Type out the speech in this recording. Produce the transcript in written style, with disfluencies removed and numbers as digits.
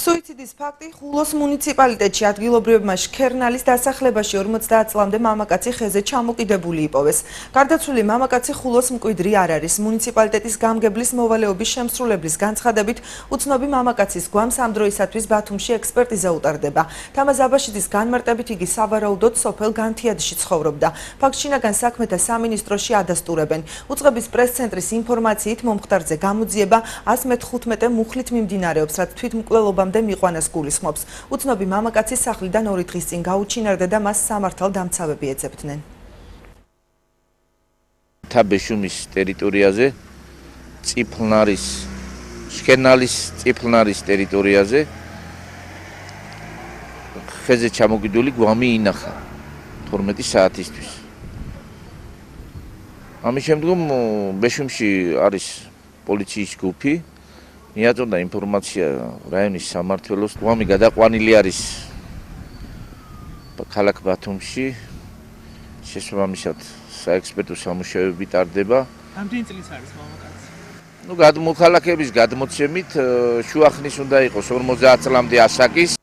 სუიციდის ფაქტი ხულოს მუნიციპალიტეტში ადგილობრივებმა შქერნალის დასახლებაში 50 წლამდე მამაკაცი ხეზე ჩამოკიდებული იპოვეს. გარდაცვლილი მამაკაცი ხულოს მკვიდრი არ არის. მუნიციპალიტეტის გამგებლის მოვალეობის შემსრულებლის განცხადებით, უცნობი მამაკაცის გვამს ამ დროისათვის ბათუმში ექსპერტიზა utardeba. თამაზ აბაშიძის განმარტებით იგი სავარაუდოდ სოფელ განთიადში ცხოვრობდა. ფაქტს შინაგან საქმეთა სამინისტროში ადასტურებენ. უწყების პრეს-ცენტრის ინფორმაციით მომხდარზე გამოძიება 115 მუხლით მიმდინარეობს, რაც თვითმკვლელობამ მიყვანას გულისხმობს. უცნობი მამაკაცის სახლიდან 2 დღის წინ გაუჩინარდა და მას სამართალ დამცავები ეძებდნენ. თაბეშუმის ტერიტორიაზე შქერნალის წიფლნარის ტერიტორიაზე ხეზე ჩამოგიდული გვამი ინახა 12 საათისთვის. ამის შემდგომ ბეშუმში არის პოლიციის ჯგუფი. მიაწოდა ინფორმაცია რაიონის სამმართველოს, გვამი გადაყვანილი არის ქალაქ ბათუმში. შესაბამისად საექსპერტო სამუშაოები ტარდება. რამდენი წლის არის მამაკაცი? მოქალაქეების გადმოცემით შუახნის უნდა იყოს 50 წლამდე ასაკის.